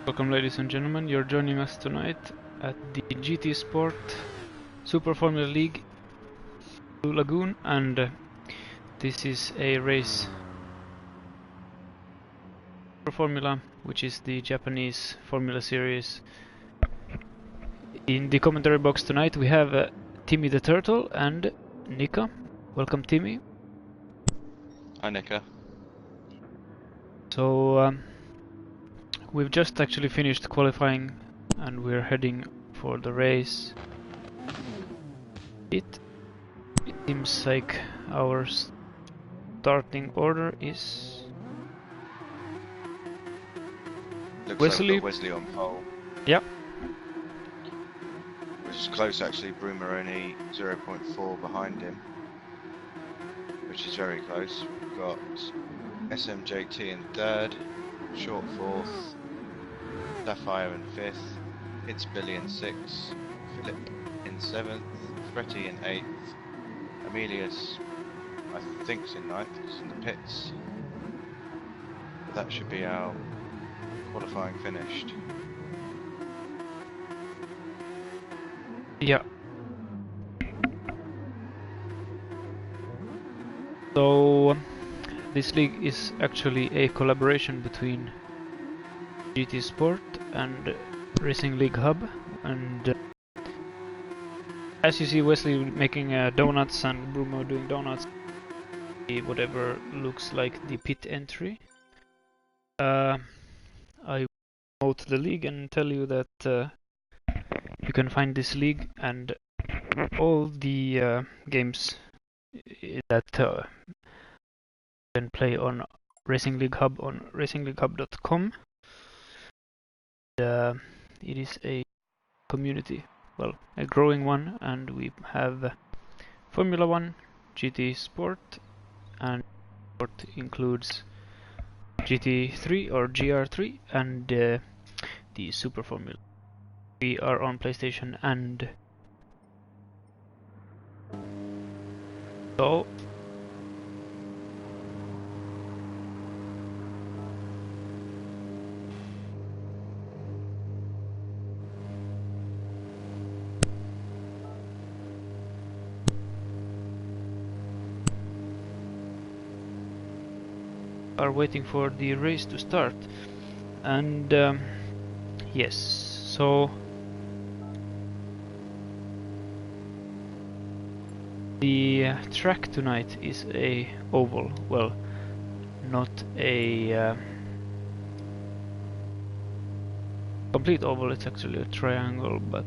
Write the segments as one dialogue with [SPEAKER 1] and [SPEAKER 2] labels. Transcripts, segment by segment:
[SPEAKER 1] Welcome, ladies and gentlemen, you're joining us tonight at the GT Sport Super Formula League Blue Lagoon, and this is a race for Formula, which is the Japanese Formula series. In the commentary box tonight we have Timmy the Turtle and Nika. Welcome, Timmy.
[SPEAKER 2] Hi, Nika.
[SPEAKER 1] So we've just actually finished qualifying and we're heading for the race. It seems like our starting order is
[SPEAKER 2] Looks
[SPEAKER 1] Wesley.
[SPEAKER 2] like we've got Wesley on pole.
[SPEAKER 1] Yep.
[SPEAKER 2] Which is close actually. Broomer only 0.4 behind him, which is very close. We've got SMJT in third, Short fourth, Sapphire in fifth, It's Billy in sixth, Philip in seventh, Fretty in eighth, Amelius I think's in ninth, it's in the pits. But that should be our qualifying finished.
[SPEAKER 1] Yeah. So this league is actually a collaboration between GT Sport and Racing League Hub, and as you see Wesley making donuts and Bruno doing donuts, whatever looks like the pit entry. I promote the league and tell you that you can find this league and all the games that can play on Racing League Hub on racingleaguehub.com. It is a community, well, a growing one, and we have Formula 1, GT Sport, and Sport includes GT3 or GR3 and the Super Formula. We are on PlayStation, and so are waiting for the race to start. And yes, so the track tonight is a oval. Well, not a complete oval, it's actually a triangle, but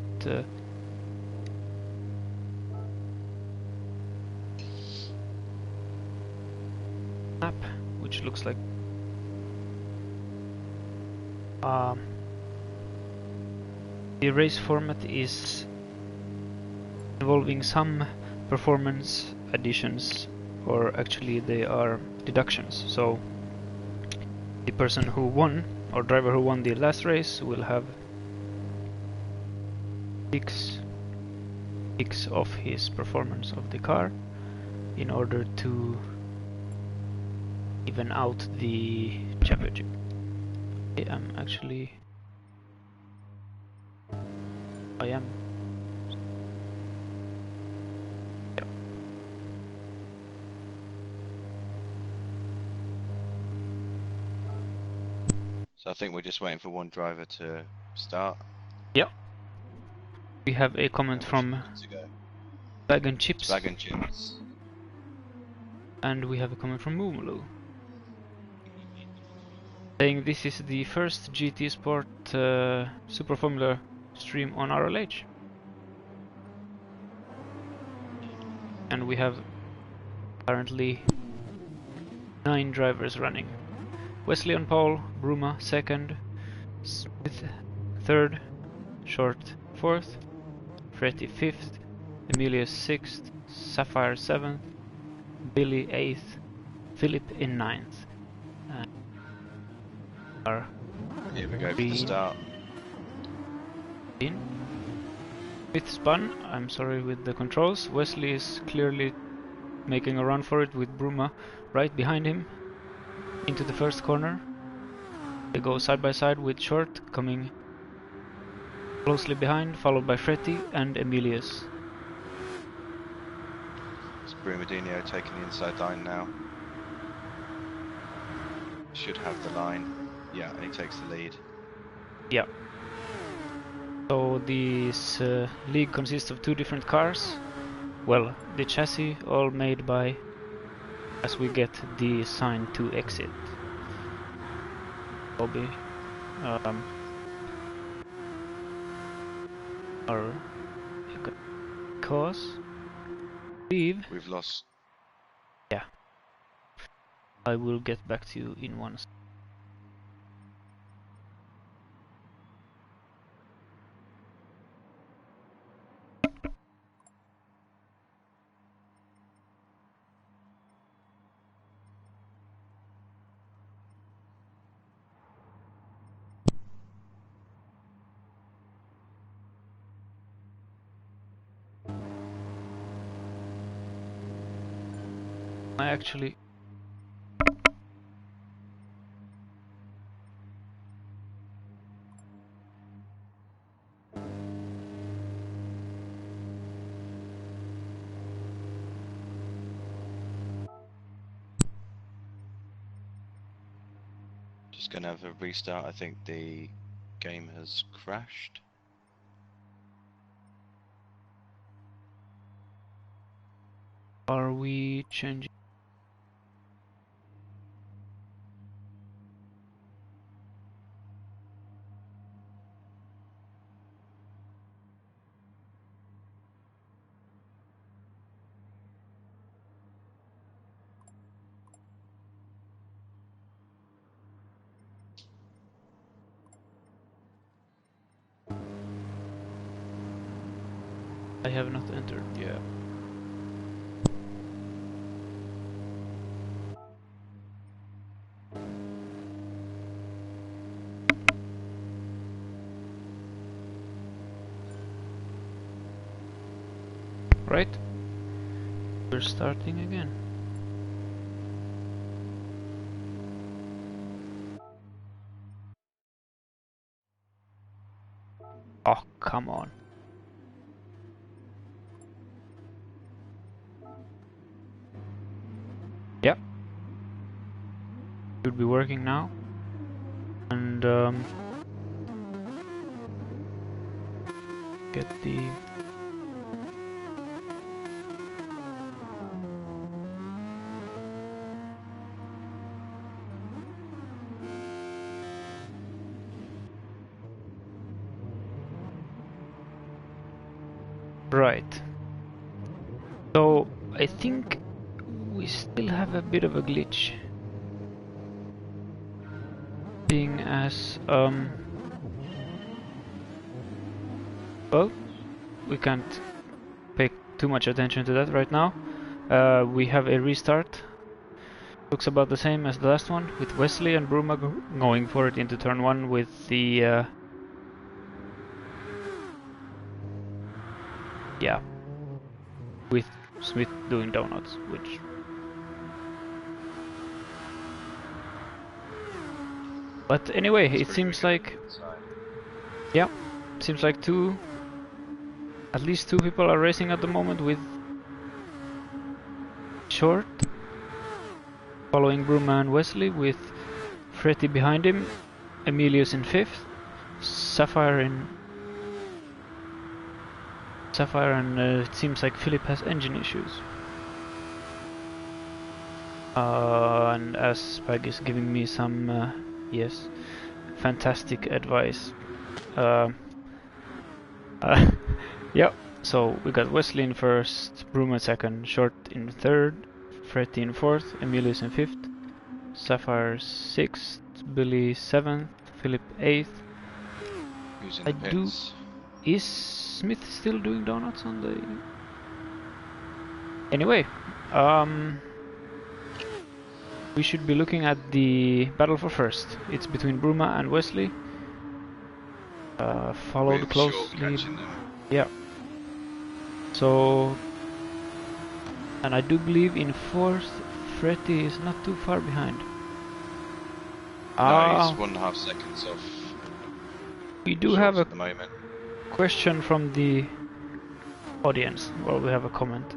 [SPEAKER 1] map, which looks like the race format is involving some performance additions, or actually they are deductions. So the person who won, or driver who won the last race, will have 6 of his performance of the car in order to even out the championship. I am. Yeah.
[SPEAKER 2] So I think we're just waiting for one driver to start.
[SPEAKER 1] Yeah. We have a comment from Bag and Chips.
[SPEAKER 2] Bag and Chips.
[SPEAKER 1] And we have a comment from Moomaloo, saying this is the first GT Sport Super Formula stream on RLH. And we have currently 9 drivers running. Wesley on pole, Bruma second, Smith 3rd, Short 4th, Fretty 5th, Emilius 6th, Sapphire 7th, Billy 8th, Philip in 9th. Our
[SPEAKER 2] Here we go for the start.
[SPEAKER 1] in. Smith spun, I'm sorry with the controls. Wesley is clearly making a run for it with Bruma right behind him into the first corner. They go side by side with Short coming closely behind, followed by Fretty and Emilius.
[SPEAKER 2] It's Brumadinho taking the inside line now. Should have the line. Yeah, and he takes the lead.
[SPEAKER 1] Yeah. So this league consists of 2 different cars. Well, the chassis all made by as we get the sign to exit. Bobby. Or because leave.
[SPEAKER 2] We've lost.
[SPEAKER 1] Yeah. I will get back to you in one. I actually
[SPEAKER 2] Just gonna have a restart. I think the game has crashed.
[SPEAKER 1] are we changing? I have not entered yet. Right? We're starting again. Oh, come on. Yep. Should be working now. And get the right. So I think we still have a bit of a glitch. Being as well, we can't pay too much attention to that right now. We have a restart. Looks about the same as the last one, with Wesley and Bruma going for it into turn 1 with the yeah, with Smith doing donuts, which but anyway, it seems like yeah, seems like at least two people are racing at the moment with Short following Bruma and Wesley, with Fretty behind him, Emilius in 5th, Sapphire and it seems like Philip has engine issues. And as Spag is giving me some yes, fantastic advice. Yep, so we got Wesley in 1st, Bruma 2nd, Short in 3rd, Fretty in 4th, Emilius in 5th, Sapphire 6th, Billy 7th, Philip 8th,
[SPEAKER 2] Who's in
[SPEAKER 1] I
[SPEAKER 2] the
[SPEAKER 1] do.
[SPEAKER 2] pits?
[SPEAKER 1] Is Smith still doing donuts on the... Anyway, we should be looking at the battle for first. It's between Bruma and Wesley. Followed
[SPEAKER 2] With Short
[SPEAKER 1] closely.
[SPEAKER 2] catching them.
[SPEAKER 1] Yeah. So, and I do believe in fourth, Fretty is not too far behind.
[SPEAKER 2] No, he's 1.5 seconds off.
[SPEAKER 1] We do
[SPEAKER 2] Short
[SPEAKER 1] have a
[SPEAKER 2] at the moment.
[SPEAKER 1] question from the audience. Well, we have a comment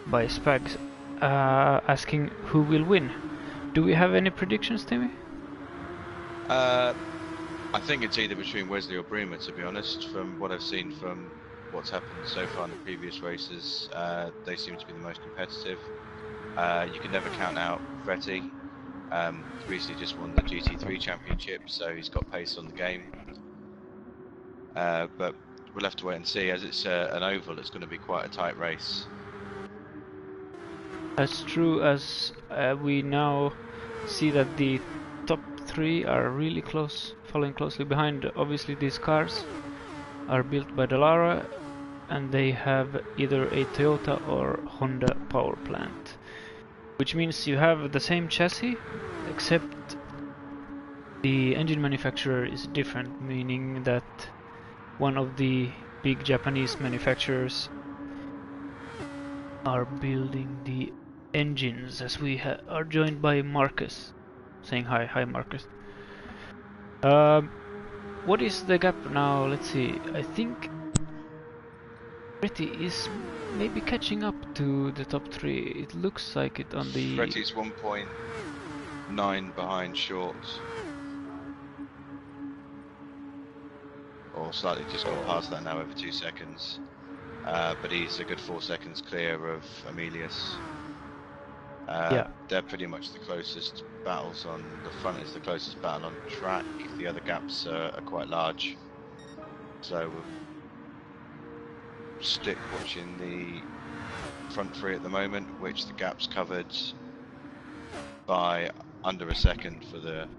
[SPEAKER 1] by Spags asking who will win. Do we have any predictions, Timmy?
[SPEAKER 2] I think it's either between Wesley or Bruma, to be honest. From what I've seen from what's happened so far in the previous races, they seem to be the most competitive. You can never count out Fretty. Recently just won the GT3 championship, so he's got pace on the game. But we'll have to wait and see. As it's an oval, it's going to be quite a tight race.
[SPEAKER 1] As true as we now see that the top three are really close, following closely behind. Obviously these cars are built by Dallara and they have either a Toyota or Honda power plant, which means you have the same chassis except the engine manufacturer is different, meaning that one of the big Japanese manufacturers are building the engines, as we are joined by Marcus saying hi. Hi Marcus. What is the gap now? Let's see. I think Pretty is maybe catching up to the top three. It looks like it on the...
[SPEAKER 2] Fretty's 1.9 behind Short. Or slightly just gone past that now, over 2 seconds. But he's a good 4 seconds clear of Emilius.
[SPEAKER 1] Yeah.
[SPEAKER 2] They're pretty much the closest battles on the front, is the closest battle on track. The other gaps are quite large. So we'll stick watching the front three at the moment, which the gap's covered by under a second for the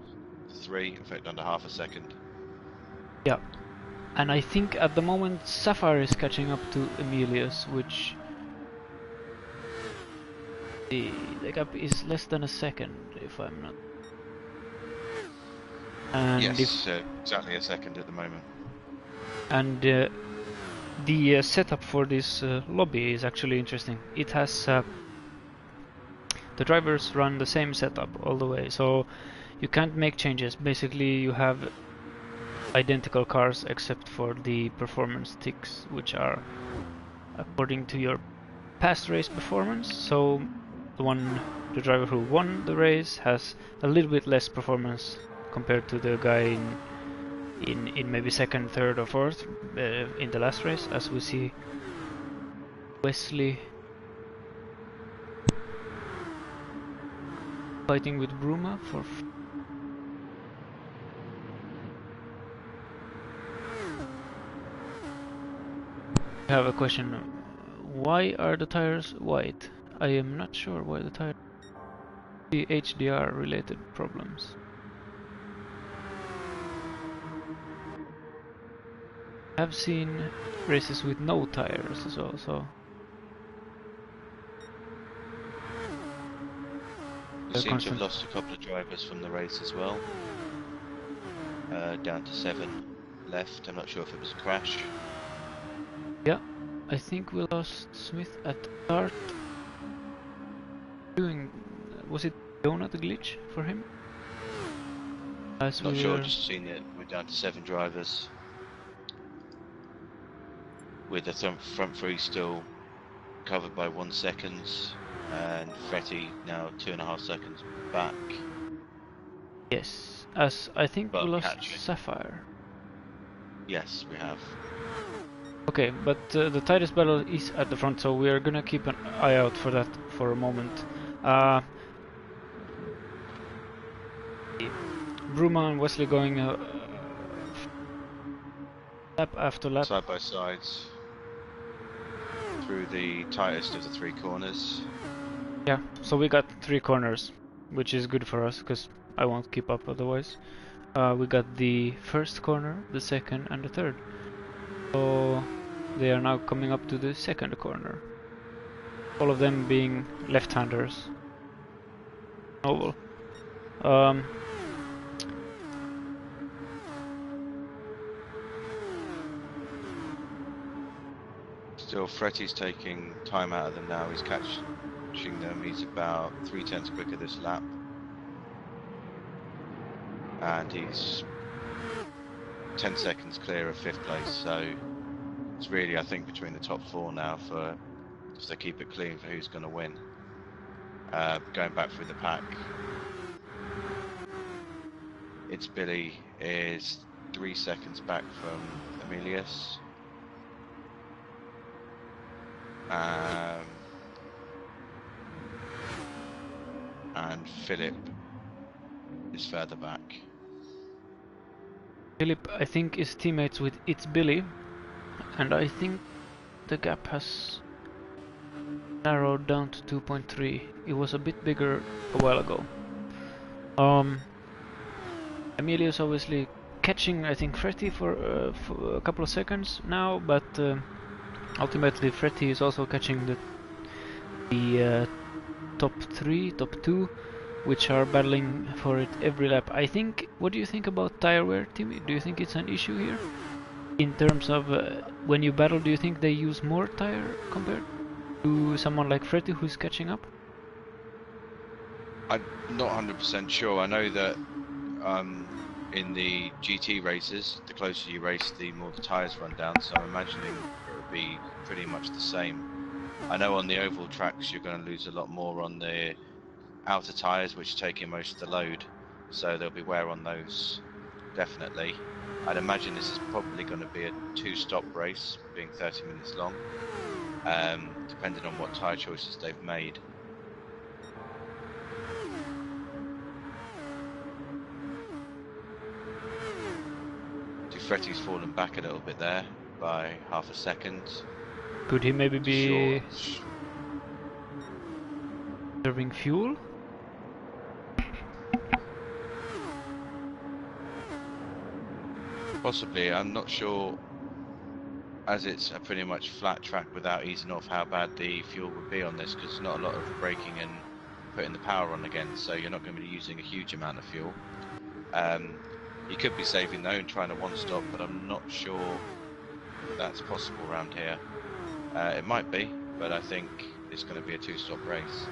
[SPEAKER 2] three, in fact under half a second.
[SPEAKER 1] Yeah. And I think at the moment Sapphire is catching up to Emilius, which the gap is less than a second, if I'm not. And
[SPEAKER 2] yes, exactly a second at the moment.
[SPEAKER 1] And the setup for this lobby is actually interesting. It has the drivers run the same setup all the way, so you can't make changes. Basically, you have identical cars except for the performance ticks, which are according to your past race performance. So the driver who won the race has a little bit less performance compared to the guy in maybe second, third or fourth in the last race, as we see Wesley fighting with Bruma for... I have a question. Why are the tires white? I am not sure why the tires... The HDR related problems. I've seen races with no tires as well, so...
[SPEAKER 2] We seem to have lost a couple of drivers from the race as well. Down to 7 left. I'm not sure if it was a crash.
[SPEAKER 1] Yeah, I think we lost Smith at the start. Was it donut glitch for him?
[SPEAKER 2] Not sure, just seen it. We're down to 7 drivers. With the front three still covered by 1 second, and Fretty now 2.5 seconds back.
[SPEAKER 1] Yes, as I think we lost
[SPEAKER 2] catching.
[SPEAKER 1] Sapphire.
[SPEAKER 2] Yes, we have.
[SPEAKER 1] Okay, but the tightest battle is at the front, so we are gonna keep an eye out for that for a moment. Bruma and Wesley going lap after lap.
[SPEAKER 2] Side by sides. Through the tightest of the 3 corners.
[SPEAKER 1] Yeah, so we got 3 corners, which is good for us, because I won't keep up otherwise. We got the first corner, the second, and the third. So they are now coming up to the second corner. All of them being left-handers. Oval.
[SPEAKER 2] Still, Fretty's taking time out of them now. He's catching them. He's about 3/10 quicker this lap. And he's 10 seconds clear of 5th place. So it's really, I think, between the top 4 now for just to keep it clean for who's going to win. Going back through the pack, it's Billy is 3 seconds back from Emilius. And Philip is further back.
[SPEAKER 1] Philip, I think, is teammates with It's Billy, and I think the gap has narrowed down to 2.3. It was a bit bigger a while ago. Emilius obviously catching, I think, Fretty for a couple of seconds now, but ultimately Fretty is also catching the top 3, top 2, which are battling for it every lap. I think, what do you think about tire wear, Timmy? Do you think it's an issue here? In terms of when you battle, do you think they use more tire compared to someone like Fretty who's catching up?
[SPEAKER 2] I'm not 100% sure. I know that in the GT races, the closer you race, the more the tyres run down, so I'm imagining it would be pretty much the same. I know on the oval tracks you're going to lose a lot more on the outer tyres, which take in most of the load, so there'll be wear on those, definitely. I'd imagine this is probably going to be a 2-stop race, being 30 minutes long, depending on what tyre choices they've made. Fretty's fallen back a little bit there by half a second.
[SPEAKER 1] Could he maybe be serving fuel?
[SPEAKER 2] Possibly, I'm not sure, as it's a pretty much flat track without easing off, how bad the fuel would be on this, because there's not a lot of braking and putting the power on again, so you're not going to be using a huge amount of fuel. You could be saving though and trying to 1-stop, but I'm not sure that's possible around here. It might be, but I think it's going to be a 2-stop race.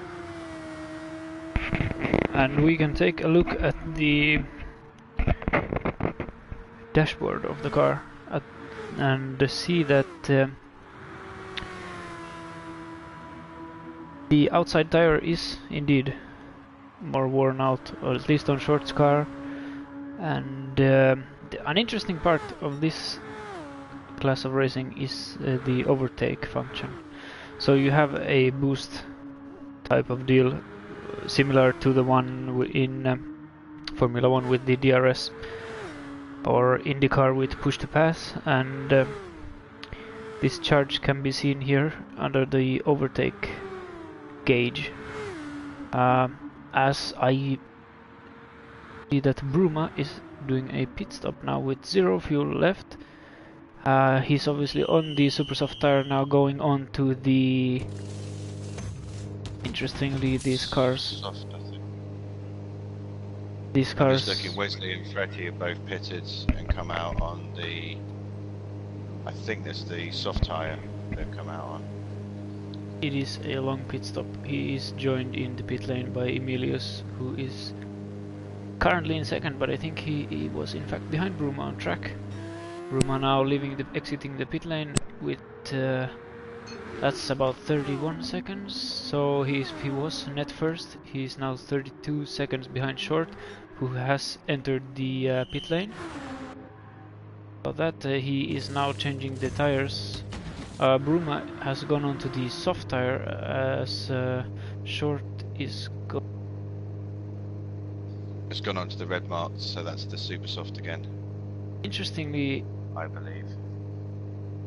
[SPEAKER 1] And we can take a look at the dashboard of the car and see that the outside tire is indeed more worn out, or at least on Short's car. And an interesting part of this class of racing is the overtake function. So you have a boost type of deal, similar to the one in Formula 1 with the DRS, or IndyCar with push to pass, and this charge can be seen here under the overtake gauge. As I see that Bruma is doing a pit stop now with 0 fuel left. He's obviously on the super soft tire now, going on to the... Interestingly, these cars...
[SPEAKER 2] Soft, I think.
[SPEAKER 1] These cars...
[SPEAKER 2] I'm just looking, Wesley and Fretty have both pitted and come out on the... I think that's the soft tyre they've come out on.
[SPEAKER 1] It is a long pit stop. He is joined in the pit lane by Emilius, who is currently in second, but I think he was in fact behind Bruma on track. Bruma now exiting the pit lane with that's about 31 seconds, so he was net first. He's now 32 seconds behind Short, who has entered the pit lane. So that he is now changing the tires. Bruma has gone on to the soft tire as Short is
[SPEAKER 2] It's gone on to the red marks, so that's the super soft again.
[SPEAKER 1] Interestingly,
[SPEAKER 2] I believe.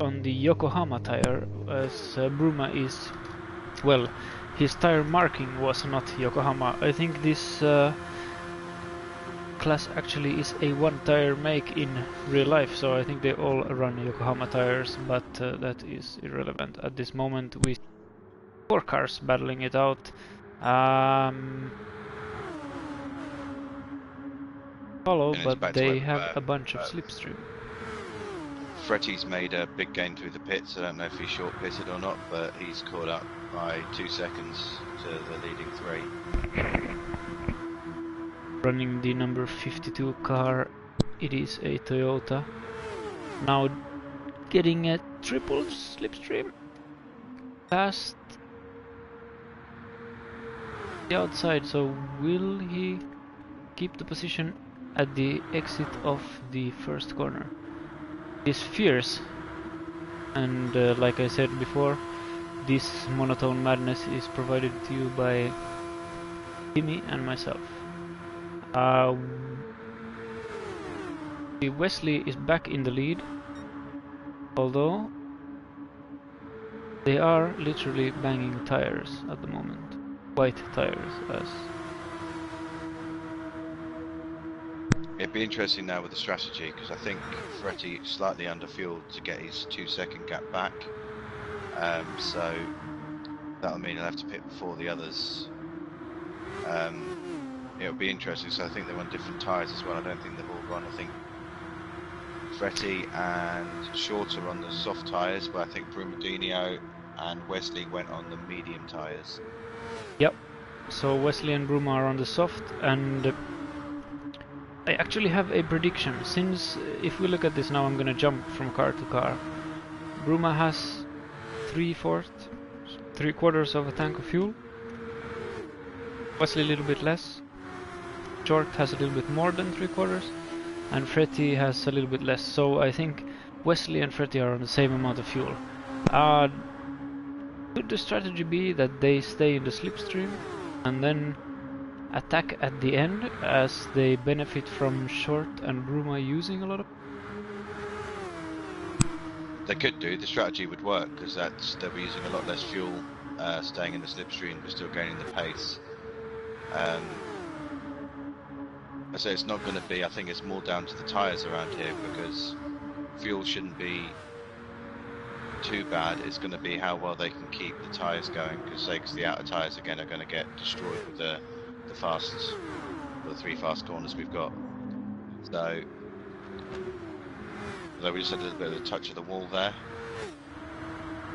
[SPEAKER 1] On the Yokohama tire, as Bruma is... Well, his tire marking was not Yokohama. I think this class actually is a one-tire make in real life, so I think they all run Yokohama tires, but that is irrelevant. At this moment we see 4 cars battling it out. Follow,
[SPEAKER 2] And it's
[SPEAKER 1] but
[SPEAKER 2] back to where
[SPEAKER 1] they
[SPEAKER 2] we
[SPEAKER 1] have
[SPEAKER 2] were.
[SPEAKER 1] a bunch of slipstream.
[SPEAKER 2] Fretty's made a big gain through the pits. I don't know if he short pitted or not, but he's caught up by 2 seconds to the leading 3.
[SPEAKER 1] Running the number 52 car, it is a Toyota. Now getting a triple slipstream past the outside, so will he keep the position at the exit of the first corner? It's fierce, and like I said before, this monotone madness is provided to you by Timmy and myself. Wesley is back in the lead, although they are literally banging tires at the moment. White tires, as
[SPEAKER 2] It'd be interesting now with the strategy, because I think Fretty slightly underfueled to get his 2-second gap back. So that'll mean he'll have to pit before the others. It'll be interesting, so I think they're on different tyres as well. I don't think they've all gone. I think Fretty and Short are on the soft tyres, but I think Brumadinho and Wesley went on the medium tyres.
[SPEAKER 1] Yep, so Wesley and Bruma are on the soft, and I actually have a prediction. Since if we look at this now, I'm gonna jump from car to car. Bruma has 3/4 of a tank of fuel. Wesley a little bit less. Short has a little bit more than 3/4, and Fretty has a little bit less. So I think Wesley and Fretty are on the same amount of fuel. Could the strategy be that they stay in the slipstream and then attack at the end, as they benefit from Short and Bruma using a lot of?
[SPEAKER 2] They could do. The strategy would work, because they'll be using a lot less fuel, staying in the slipstream, but still gaining the pace. I say it's not going to be. I think it's more down to the tyres around here, because fuel shouldn't be too bad. It's going to be how well they can keep the tyres going, because the outer tyres again are going to get destroyed with the 3 fast corners we've got. So, although we just had a little bit of a touch of the wall there,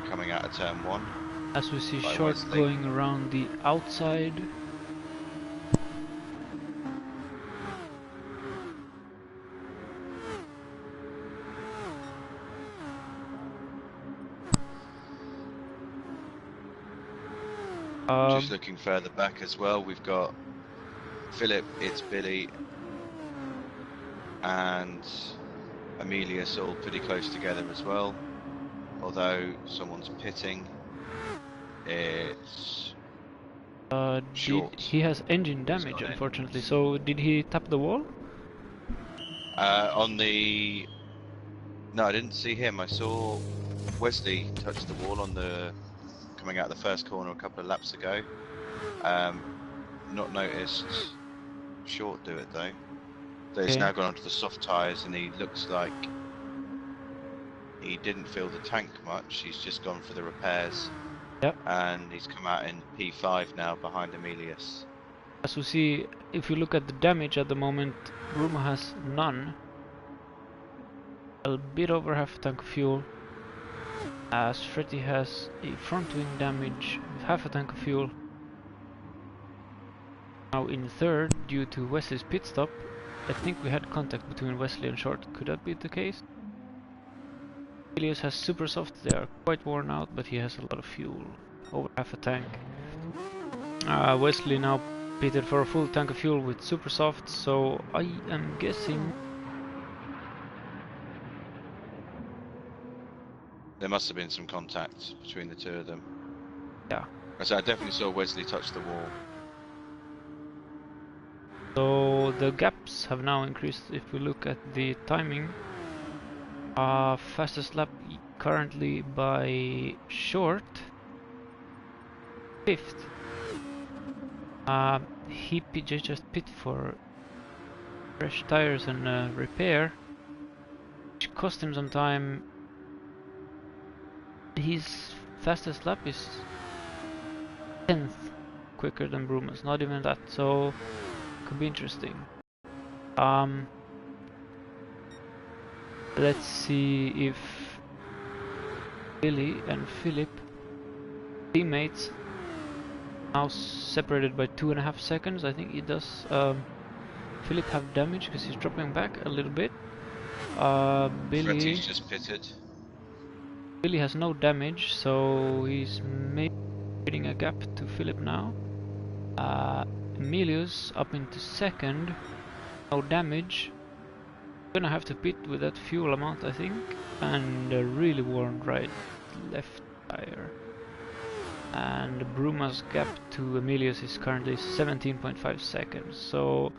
[SPEAKER 2] coming out of turn 1.
[SPEAKER 1] As we see Short
[SPEAKER 2] Wesley
[SPEAKER 1] going around the outside.
[SPEAKER 2] Just looking further back as well, we've got Philip, it's Billy, and Emilius all pretty close together as well. Although someone's pitting, it's Short.
[SPEAKER 1] He has engine damage, unfortunately. So did he tap the wall?
[SPEAKER 2] No, I didn't see him. I saw Wesley touch the wall on the coming out of the first corner a couple of laps ago. Not noticed Short do it though. So he's now gone onto the soft tyres, and he looks like he didn't fill the tank much. He's just gone for the repairs.
[SPEAKER 1] Yep.
[SPEAKER 2] And he's come out in P5 now behind Emilius.
[SPEAKER 1] As we see, if you look at the damage at the moment, Bruma has none. A bit over half a tank of fuel. As Fretty has a front wing damage with half a tank of fuel. Now in third, due to Wesley's pit stop, I think we had contact between Wesley and Short. Could that be the case? Emilius has super soft. They are quite worn out, but he has a lot of fuel, over half a tank. Wesley now pitted for a full tank of fuel with super soft, so I am guessing
[SPEAKER 2] There must have been some contact between the two of them.
[SPEAKER 1] yeah.
[SPEAKER 2] So I definitely saw Wesley touch the wall.
[SPEAKER 1] So the gaps have now increased. If we look at the timing, fastest lap currently by Short, 5th. He just pit for fresh tires and repair, which cost him some time. His fastest lap is 10th quicker than Bruma's, not even that, so could be interesting. Let's see if Billy and Philip, teammates, now separated by 2.5 seconds. I think he does. Philip have damage because he's dropping back a little bit.
[SPEAKER 2] Fretty's just pitted.
[SPEAKER 1] Billy has no damage, so he's maybe creating a gap to Philip now. Emilius up into second, no damage. Gonna have to pit with that fuel amount, I think, and a really worn left tire. And Bruma's gap to Emilius is currently 17.5 seconds. So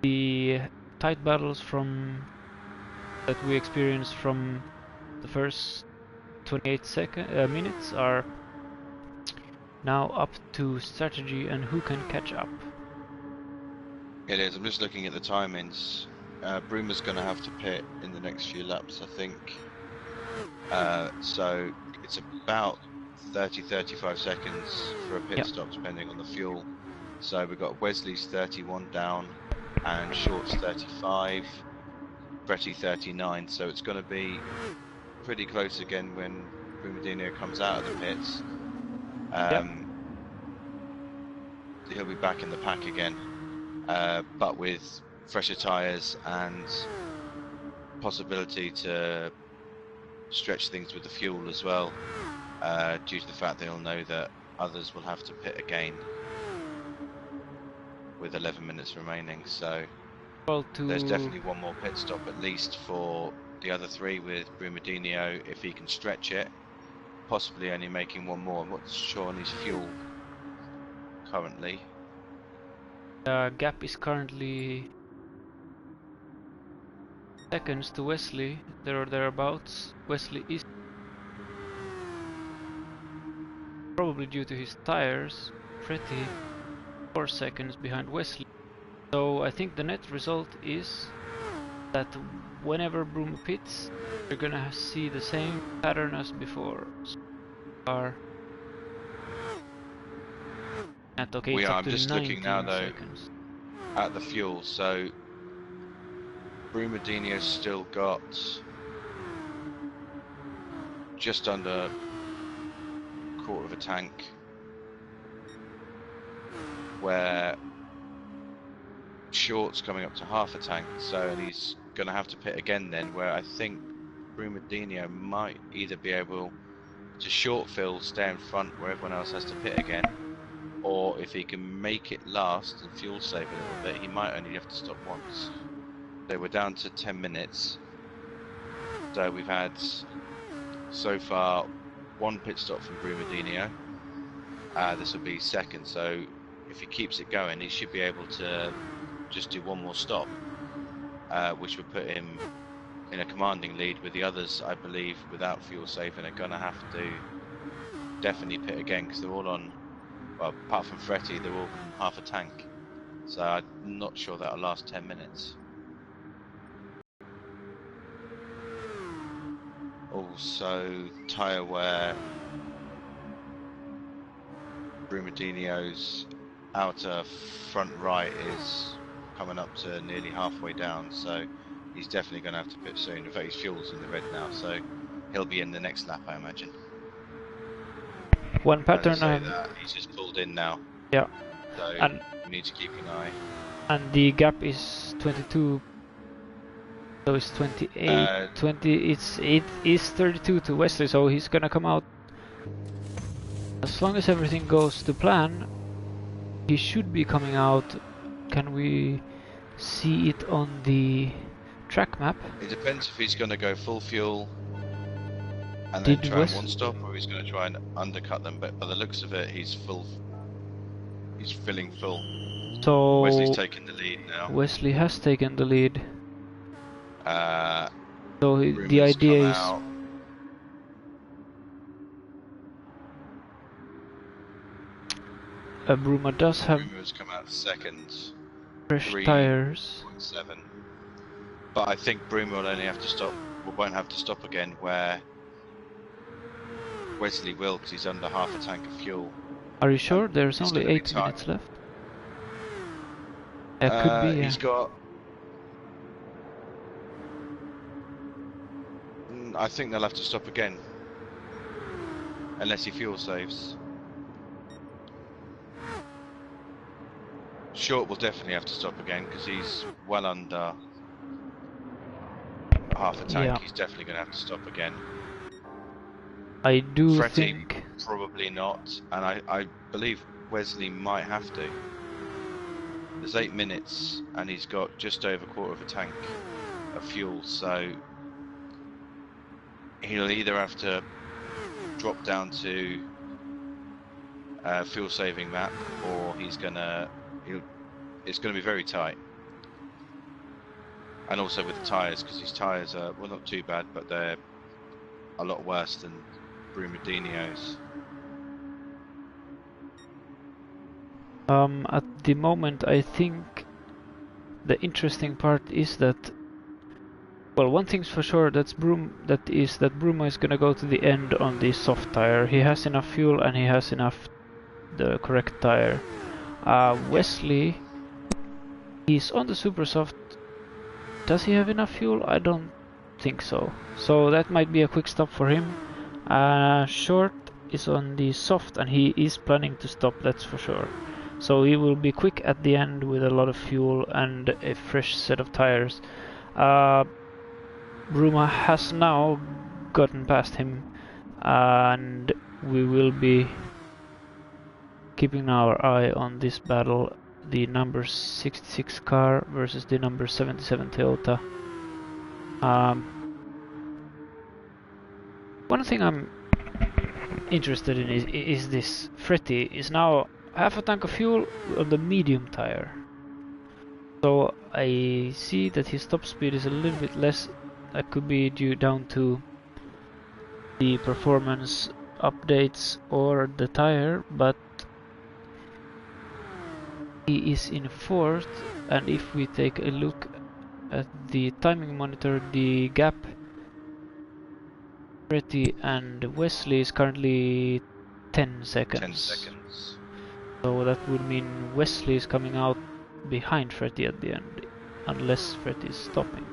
[SPEAKER 1] the tight battles that we experienced from the first 28 minutes are now up to strategy and who can catch up.
[SPEAKER 2] It is. I'm just looking at the timings. Bruma's going to have to pit in the next few laps, I think. So it's about 30-35 seconds for a pit stop, depending on the fuel. So we've got Wesley's 31 down, and Short's 35, Fretty 39. So it's going to be pretty close again when Brumadinho comes out of the pits. He'll be back in the pack again, but with fresher tyres and possibility to stretch things with the fuel as well, due to the fact they'll know that others will have to pit again with 11 minutes remaining. So there's definitely one more pit stop at least for the other three with Brumadinho, if he can stretch it, possibly only making one more. What's Shawnee's fuel currently?
[SPEAKER 1] Gap is currently seconds to Wesley, there or thereabouts. Wesley is probably due to his tires, pretty 4 seconds behind Wesley. So I think the net result is that whenever Bruma pits, you're gonna see the same pattern as before.
[SPEAKER 2] We are. I'm just looking now though at the fuel. So Brumadinho's still got just under a quarter of a tank, where Short's coming up to half a tank. So and he's going to have to pit again then. Where I think Brumadinho might either be able to short fill, stay in front where everyone else has to pit again, or if he can make it last and fuel save a little bit, he might only have to stop once. So we're down to 10 minutes. So we've had so far one pit stop from Brumadinho. This will be second, so if he keeps it going, he should be able to just do one more stop, which would put him in a commanding lead with the others. I believe without fuel saving are going to have to definitely pit again, because they're all on, well, apart from Fretty, they're all half a tank. So I'm not sure that'll last 10 minutes. Also, tyre wear. Brumadinho's outer front right is coming up to nearly halfway down, so he's definitely going to have to pit soon. In fact, his fuel's in the red now, so he'll be in the next lap, I imagine.
[SPEAKER 1] One pattern
[SPEAKER 2] he's just pulled in now.
[SPEAKER 1] Yeah.
[SPEAKER 2] So
[SPEAKER 1] and
[SPEAKER 2] you need to keep an eye.
[SPEAKER 1] And the gap is 22. So it's 28. 20. It is 32 to Wesley. So he's gonna come out. As long as everything goes to plan, he should be coming out. Can we see it on the track map?
[SPEAKER 2] It depends if he's gonna go full fuel and then try and one stop, or he's going to try and undercut them. But by the looks of it, he's filling full.
[SPEAKER 1] So
[SPEAKER 2] Wesley's taking the lead now.
[SPEAKER 1] Wesley has taken the lead. So
[SPEAKER 2] Bruma's
[SPEAKER 1] the idea is
[SPEAKER 2] out.
[SPEAKER 1] Bruma does have.
[SPEAKER 2] Bruma's come out second.
[SPEAKER 1] Fresh tires.
[SPEAKER 2] 3.7. But I think Bruma will only have to stop, or won't have to stop again, where Wesley will, because he's under half a tank of fuel.
[SPEAKER 1] Are you sure? There's
[SPEAKER 2] It's
[SPEAKER 1] only
[SPEAKER 2] gonna be
[SPEAKER 1] 8
[SPEAKER 2] tight.
[SPEAKER 1] minutes left. It could be, yeah.
[SPEAKER 2] He's got... I think they'll have to stop again. Unless he fuel saves. Short will definitely have to stop again, because he's well under half a tank.
[SPEAKER 1] Yeah.
[SPEAKER 2] He's definitely going to have to stop again.
[SPEAKER 1] I do
[SPEAKER 2] Fretty,
[SPEAKER 1] think...
[SPEAKER 2] probably not, and I believe Wesley might have to. There's 8 minutes, and he's got just over a quarter of a tank of fuel, so he'll either have to drop down to fuel saving map, or it's gonna be very tight. And also with the tyres, because his tyres are, well, not too bad, but they're a lot worse than Brumadinho's.
[SPEAKER 1] At the moment, I think the interesting part is that, well, one thing's for sure, that Bruma is gonna go to the end on the soft tire. He has enough fuel and he has enough the correct tire. Wesley, he's on the super soft. Does he have enough fuel? I don't think so. So that might be a quick stop for him. Short is on the soft and he is planning to stop, that's for sure. So he will be quick at the end with a lot of fuel and a fresh set of tires. Bruma has now gotten past him, and we will be keeping our eye on this battle, the number 66 car versus the number 77 Toyota. One thing I'm interested in is this. Fretty is now half a tank of fuel on the medium tire. So I see that his top speed is a little bit less. That could be due down to the performance updates or the tire, but he is in 4th, and if we take a look at the timing monitor, the gap Fretty and Wesley is currently 10 seconds.
[SPEAKER 2] 10 seconds.
[SPEAKER 1] So that would mean Wesley is coming out behind Fretty at the end, unless Fretty is stopping.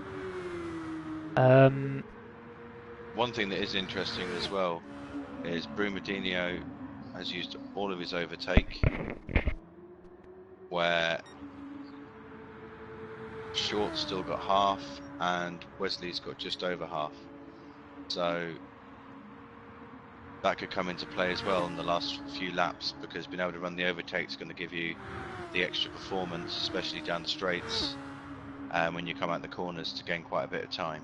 [SPEAKER 2] One thing that is interesting as well is Brumadinho has used all of his overtake, where Short's still got half and Wesley's got just over half. So that could come into play as well in the last few laps, because being able to run the overtake is going to give you the extra performance, especially down the straights, when you come out the corners, to gain quite a bit of time.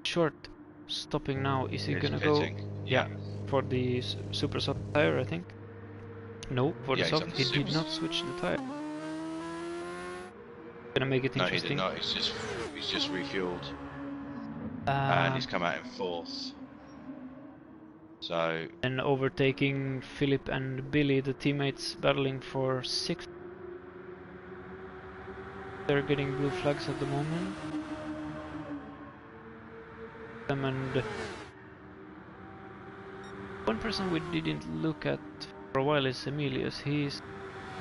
[SPEAKER 1] Short stopping now. Is he gonna
[SPEAKER 2] pitting.
[SPEAKER 1] go? Yeah, for the super soft tire, I think. No, for the
[SPEAKER 2] Yeah,
[SPEAKER 1] soft. He did not switch the tire. Gonna make it interesting.
[SPEAKER 2] No, he did not. He's just refueled, and he's come out in 4th. So.
[SPEAKER 1] And overtaking Philip and Billy, the teammates battling for 6th. They're getting blue flags at the moment. And one person we didn't look at for a while is Emilius. He's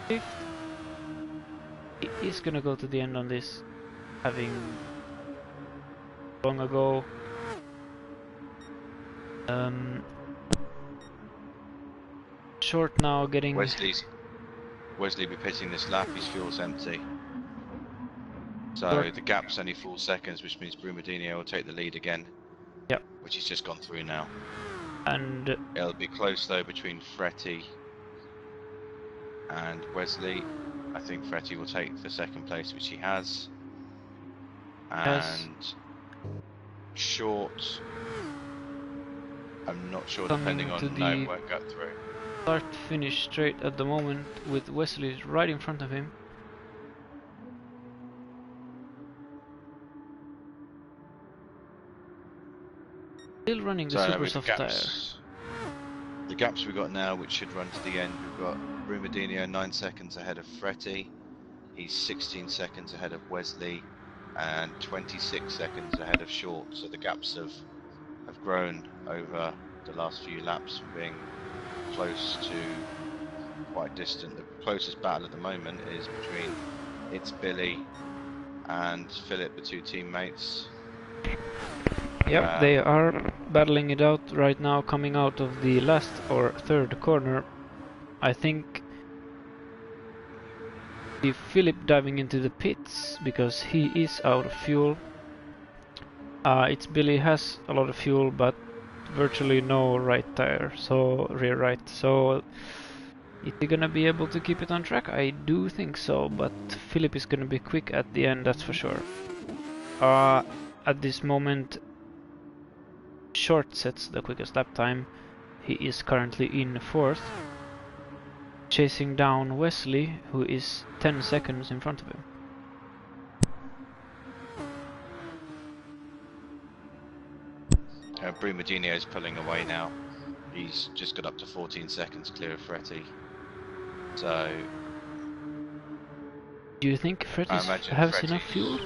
[SPEAKER 1] 5th. He's gonna go to the end on this, having long ago Short now getting...
[SPEAKER 2] Wesley be pitting this lap, his fuel's empty. So the gap's only 4 seconds, which means Brumadinho will take the lead again.
[SPEAKER 1] Yep.
[SPEAKER 2] Which he's just gone through now.
[SPEAKER 1] And
[SPEAKER 2] it'll be close though between Fretty and Wesley. I think Fretty will take the 2nd place, which he has. And Short, I'm not sure, depending on no, won't go through.
[SPEAKER 1] Start finish straight at the moment, with Wesley right in front of him. Still running the super soft tire.
[SPEAKER 2] The gaps we've got now, which should run to the end, we've got Brumadinho 9 seconds ahead of Fretty, He's 16 seconds ahead of Wesley and 26 seconds ahead of Short. So the gaps have grown over the last few laps from being close to quite distant. The closest battle at the moment is between It's Billy and Philip, the two teammates.
[SPEAKER 1] Yep, they are battling it out right now, coming out of the last or third corner. I think the Philip diving into the pits because he is out of fuel. It's Billy has a lot of fuel, but virtually no right tire, so rear right. So is he gonna be able to keep it on track? I do think so, but Philip is gonna be quick at the end, that's for sure. At this moment, Short sets the quickest lap time. He is currently in 4th, chasing down Wesley, who is 10 seconds in front of him.
[SPEAKER 2] Brumadinho is pulling away now. He's just got up to 14 seconds clear of Ferretti. So,
[SPEAKER 1] do you think Ferretti has enough fuel?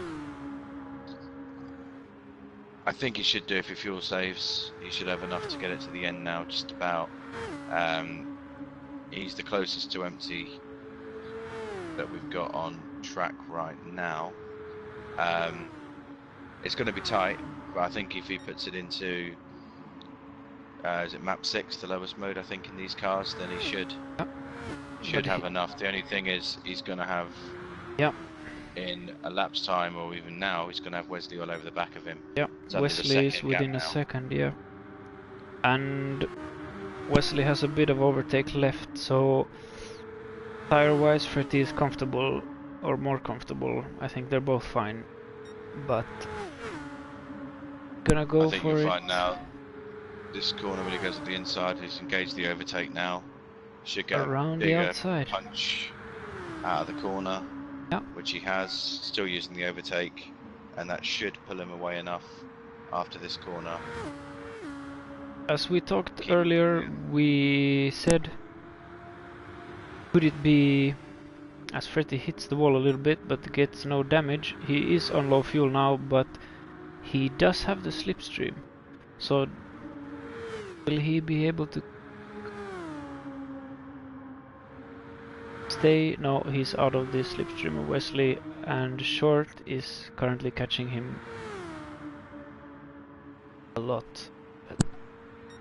[SPEAKER 2] I think he should do if he fuel saves. He should have enough to get it to the end now, just about. He's the closest to empty that we've got on track right now. It's going to be tight, but I think if he puts it into, is it map 6, the lowest mode I think in these cars, then he should have enough. The only thing is he's going to have, in a lap's time or even now, he's going to have Wesley all over the back of him.
[SPEAKER 1] Yeah, Wesley is within a second, yeah. And Wesley has a bit of overtake left, so tire-wise, Ferretti is comfortable, or more comfortable. I think they're both fine, but gonna go for it.
[SPEAKER 2] I think you'll find now, this corner when he goes at the inside, he's engaged the overtake now. Should get
[SPEAKER 1] around
[SPEAKER 2] a bigger
[SPEAKER 1] the outside
[SPEAKER 2] punch out of the corner, which he has, still using the overtake, and that should pull him away enough after this corner.
[SPEAKER 1] As we talked earlier, we said, could it be, as Ferretti hits the wall a little bit but gets no damage. He is on low fuel now, but he does have the slipstream. So will he be able to stay? No, he's out of the slipstream of Wesley, and Short is currently catching him a lot.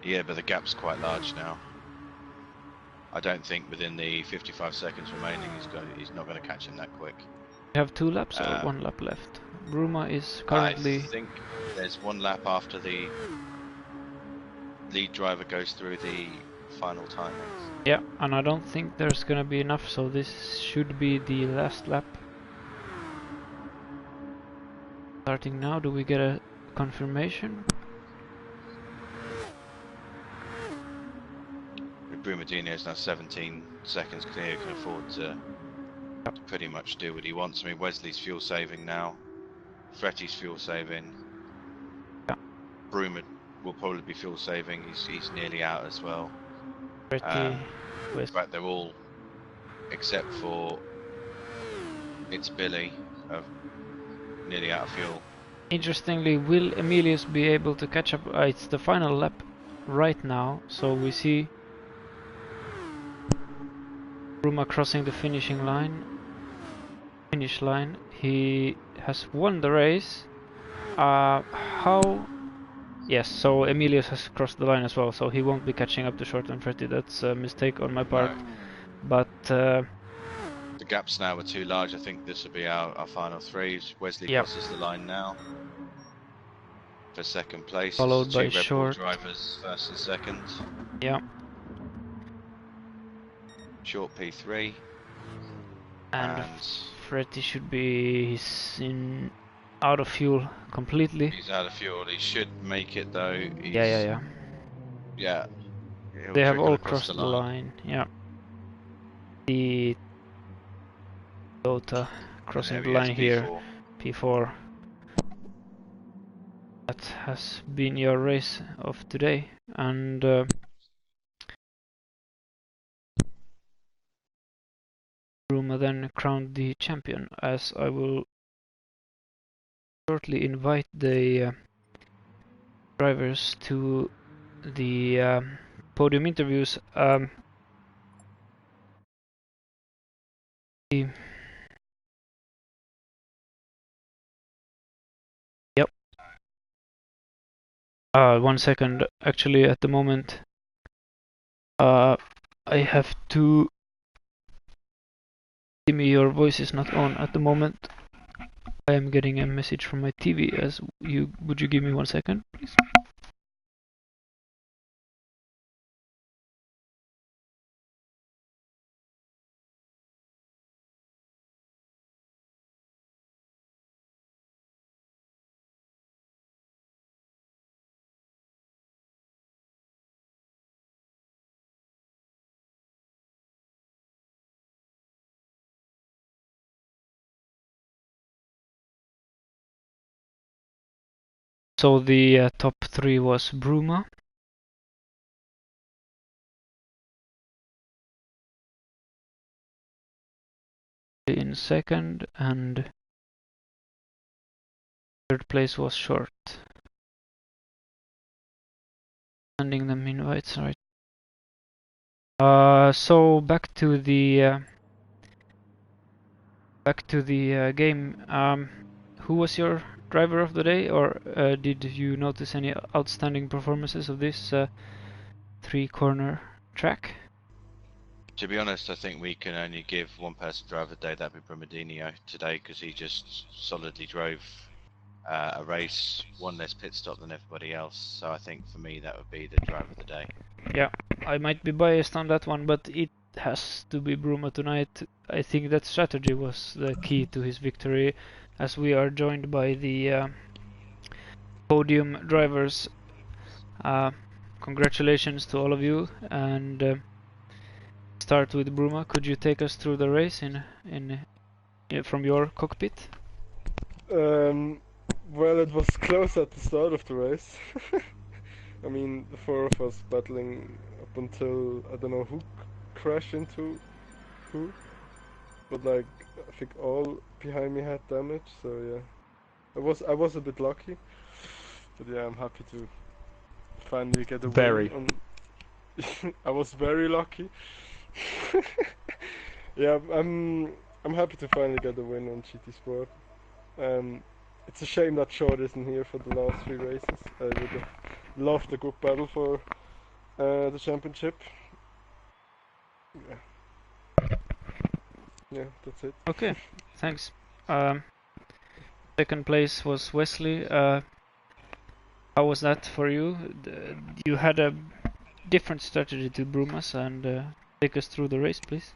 [SPEAKER 2] Yeah, but the gap's quite large now. I don't think within the 55 seconds remaining he's not going to catch him that quick.
[SPEAKER 1] We have 2 laps or 1 lap left. Bruma is currently...
[SPEAKER 2] I think there's 1 lap after the lead driver goes through the final timings.
[SPEAKER 1] Yeah, and I don't think there's gonna be enough, so this should be the last lap. Starting now, do we get a confirmation?
[SPEAKER 2] Brumadinho is now 17 seconds clear, can afford to pretty much do what he wants. I mean, Wesley's fuel saving now, Ferretti's fuel saving. Bruma will probably be fuel saving, he's nearly out as well. In fact, they're all, except for It's Billy, nearly out of fuel.
[SPEAKER 1] Interestingly, will Emilius be able to catch up? It's the final lap right now, so we see Bruma crossing the finish line. He has won the race. How? Yes, so Emilius has crossed the line as well, so he won't be catching up to Short and Ferretti. That's a mistake on my part. No. But
[SPEAKER 2] the gaps now are too large. I think this will be our final 3. Wesley crosses the line now for second place.
[SPEAKER 1] Followed by
[SPEAKER 2] Red
[SPEAKER 1] Short.
[SPEAKER 2] Bull drivers first and second.
[SPEAKER 1] Yeah.
[SPEAKER 2] Short P3.
[SPEAKER 1] And Ferretti should be out of fuel completely.
[SPEAKER 2] He's out of fuel. He should make it though.
[SPEAKER 1] Yeah. They have all crossed the line. Yeah. The Toyota crossing the line here. P4. That has been your race of today, and Bruma then crowned the champion, as I will shortly invite the drivers to the podium interviews. Yep. 1 second. Actually, at the moment, I have to. Timmy, your voice is not on at the moment. I am getting a message from my TV. Would you give me 1 second, please? So the top 3 was Bruma, in second, and third place was Short. Sending them invites, right? So back to the game. Who was your driver of the day, or did you notice any outstanding performances of this 3-corner track?
[SPEAKER 2] To be honest, I think we can only give one person driver of the day, that'd be Brumadinho today, because he just solidly drove a race, one less pit stop than everybody else. So I think for me that would be the driver of the day.
[SPEAKER 1] Yeah, I might be biased on that one, but it has to be Bruma tonight. I think that strategy was the key to his victory, as we are joined by the podium drivers. Congratulations to all of you, and start with Bruma. Could you take us through the race from your cockpit?
[SPEAKER 3] Well, it was close at the start of the race. I mean, the 4 of us battling up until I don't know who crashed into who, but like I think all behind me had damage. So yeah, I was a bit lucky, but yeah, I'm happy to finally get a win. I was very lucky. Yeah, I'm happy to finally get a win on GT Sport. It's a shame that Short isn't here for the last 3 races. I would have loved a good battle for the championship. Yeah, that's it.
[SPEAKER 1] Okay, thanks. Second place was Wesley. How was that for you? You had a different strategy to Brumas, and take us through the race, please.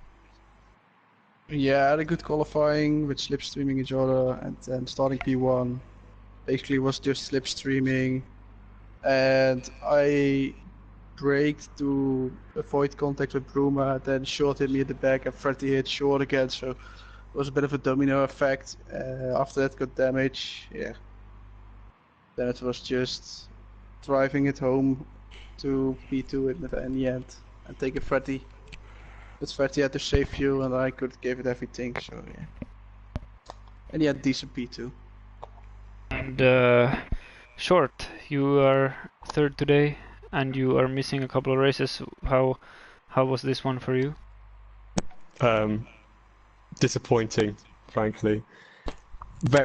[SPEAKER 4] Yeah, I had a good qualifying with slipstreaming each other, and then starting P1 basically was just slipstreaming, and I braked to avoid contact with Bruma, then Short hit me at the back, and Freddy hit Short again, so it was a bit of a domino effect. After that got damage, yeah. Then it was just driving it home to P2 in the end, and take a Freddy. But Freddy had to save fuel, and I could give it everything, so yeah. And he had decent P2.
[SPEAKER 1] And Short, you are third today, and you are missing a couple of races. How was this one for you?
[SPEAKER 5] Disappointing, frankly.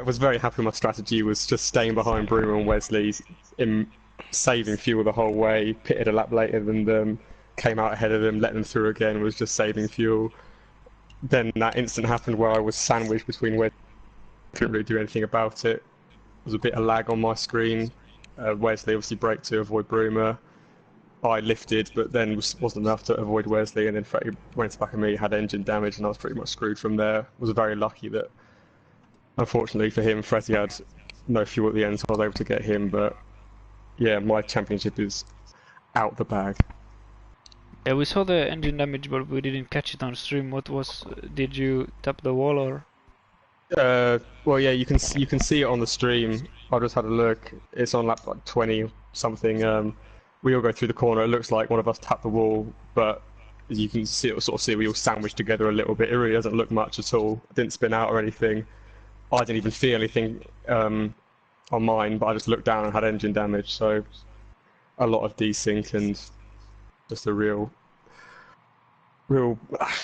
[SPEAKER 5] Was very happy with my strategy, was just staying behind Bruno and Wesley, in saving fuel the whole way, pitted a lap later than them, came out ahead of them, let them through again, was just saving fuel. Then that instant happened where I was sandwiched between Wesley, couldn't really do anything about it. There was a bit of lag on my screen. Wesley obviously braked to avoid Bruma. I lifted, but then wasn't enough to avoid Wesley, and then Freddie went back at me, had engine damage, and I was pretty much screwed from there. Was very lucky that, unfortunately for him, Freddie had no fuel at the end, so I was able to get him, but yeah, my championship is out the bag.
[SPEAKER 1] Yeah, we saw the engine damage, but we didn't catch it on stream. Did you tap the wall, or?
[SPEAKER 5] Well, yeah, you can see it on the stream. I just had a look. It's on lap like 20 something. We all go through the corner. It looks like one of us tapped the wall, but you can sort of see we all sandwiched together a little bit. It really doesn't look much at all. It didn't spin out or anything. I didn't even feel anything on mine, but I just looked down and had engine damage. So a lot of desync and just a real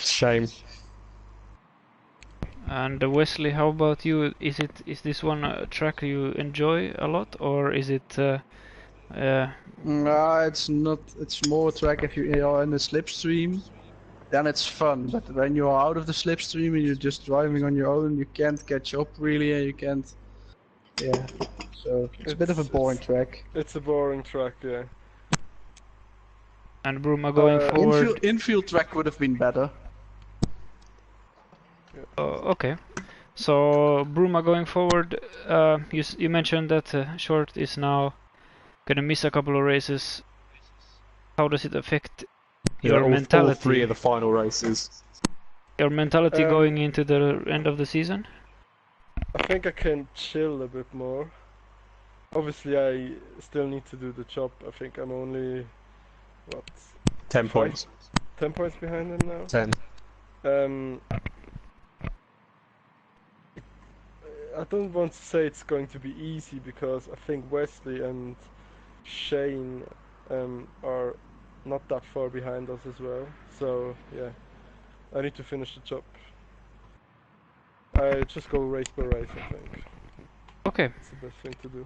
[SPEAKER 5] shame.
[SPEAKER 1] And Wesley, how about you? Is this one a track you enjoy a lot, or is it?
[SPEAKER 4] It's not. It's more track if you are in the slipstream, then it's fun. But when you are out of the slipstream and you're just driving on your own, you can't catch up really, and you can't. Yeah. So it's a bit of a boring track.
[SPEAKER 3] It's a boring track, yeah.
[SPEAKER 1] And Bruma going forward.
[SPEAKER 4] Infield track would have been better.
[SPEAKER 1] Okay. So Bruma going forward. You mentioned that Short is now gonna miss a couple of races. How does it affect your mentality?
[SPEAKER 5] All 3 of the final races.
[SPEAKER 1] Your mentality going into the end of the season?
[SPEAKER 3] I think I can chill a bit more. Obviously, I still need to do the job. I think I'm only, what?
[SPEAKER 5] 10 points.
[SPEAKER 3] 10 points behind him now?
[SPEAKER 5] 10.
[SPEAKER 3] I don't want to say it's going to be easy because I think Wesley and Shane are not that far behind us as well. So yeah, I need to finish the job. I just go race by race, I think.
[SPEAKER 1] Okay.
[SPEAKER 3] It's the best thing to do.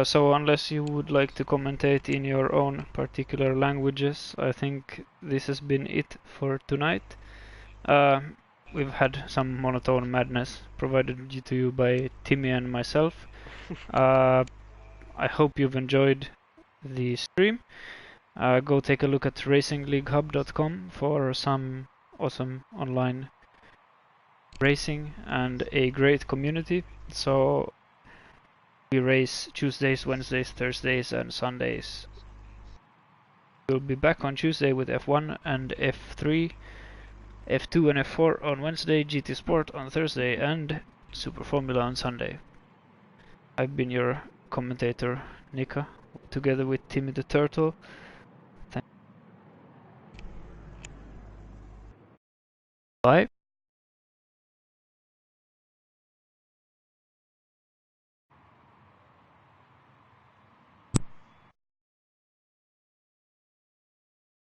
[SPEAKER 1] So unless you would like to commentate in your own particular languages, I think this has been it for tonight. We've had some monotone madness provided to you by Timmy and myself. I hope you've enjoyed the stream. Go take a look at racingleaguehub.com for some awesome online racing and a great community. So we race Tuesdays, Wednesdays, Thursdays and Sundays. We'll be back on Tuesday with F1 and F3, F2 and F4 on Wednesday, GT Sport on Thursday and Super Formula on Sunday. I've been your commentator, Nika, together with Timmy the Turtle. Bye.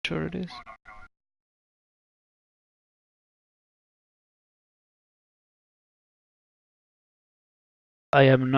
[SPEAKER 1] Sure it is. I am not